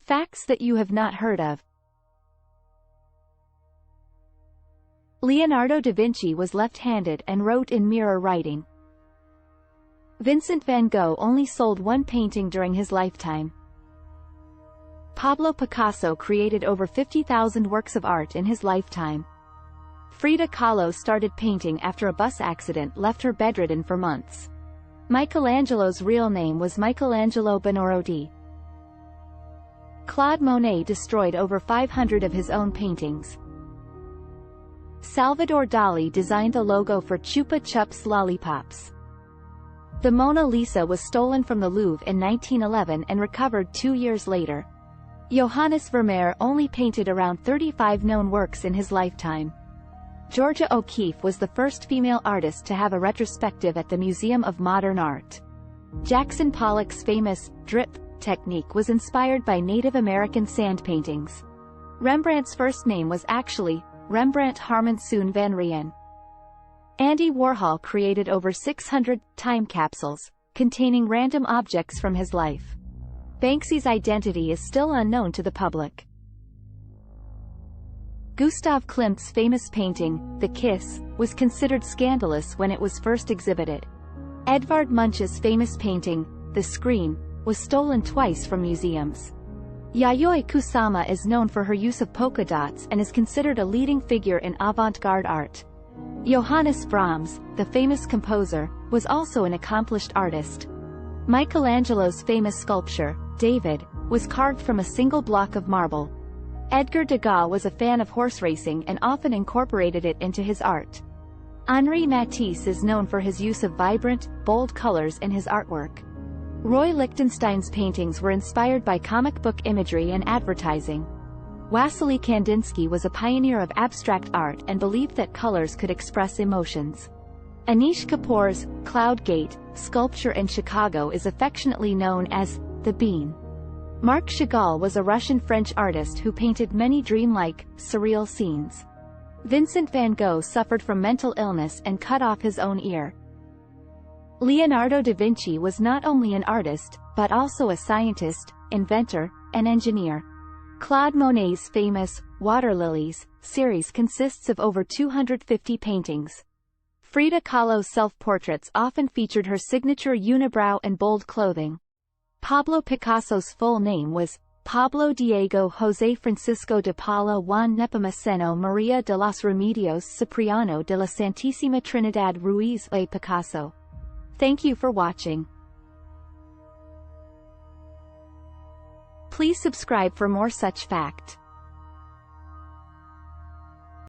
Facts that you have not heard of. Leonardo da Vinci was left-handed and wrote in mirror writing. Vincent van Gogh only sold one painting during his lifetime. Pablo Picasso created over 50,000 works of art in his lifetime. Frida Kahlo started painting after a bus accident left her bedridden for months. Michelangelo's real name was Michelangelo Buonarroti. Claude Monet destroyed over 500 of his own paintings. Salvador Dali designed the logo for Chupa Chups lollipops. The Mona Lisa was stolen from the Louvre in 1911 and recovered 2 years later. Johannes Vermeer only painted around 35 known works in his lifetime. Georgia O'Keeffe was the first female artist to have a retrospective at the Museum of Modern Art. Jackson Pollock's famous drip technique was inspired by Native American sand paintings. Rembrandt's first name was actually Rembrandt Harmensoen van Rijn. Andy Warhol created over 600 time capsules, containing random objects from his life. Banksy's identity is still unknown to the public. Gustav Klimt's famous painting, The Kiss, was considered scandalous when it was first exhibited. Edvard Munch's famous painting, The Screen, was stolen twice from museums. Yayoi Kusama is known for her use of polka dots and is considered a leading figure in avant-garde art. Johannes Brahms, the famous composer, was also an accomplished artist. Michelangelo's famous sculpture, David, was carved from a single block of marble. Edgar Degas was a fan of horse racing and often incorporated it into his art. Henri Matisse is known for his use of vibrant, bold colors in his artwork. Roy Lichtenstein's paintings were inspired by comic book imagery and advertising. Wassily Kandinsky was a pioneer of abstract art and believed that colors could express emotions. Anish Kapoor's Cloud Gate sculpture in Chicago is affectionately known as the Bean. Marc Chagall was a Russian-French artist who painted many dreamlike, surreal scenes. Vincent van Gogh suffered from mental illness and cut off his own ear. Leonardo da Vinci was not only an artist, but also a scientist, inventor, and engineer. Claude Monet's famous Water Lilies series consists of over 250 paintings. Frida Kahlo's self-portraits often featured her signature unibrow and bold clothing. Pablo Picasso's full name was Pablo Diego José Francisco de Paula Juan Nepomuceno María de los Remedios Cipriano de la Santísima Trinidad Ruiz y Picasso. Thank you for watching. Please subscribe for more such fact.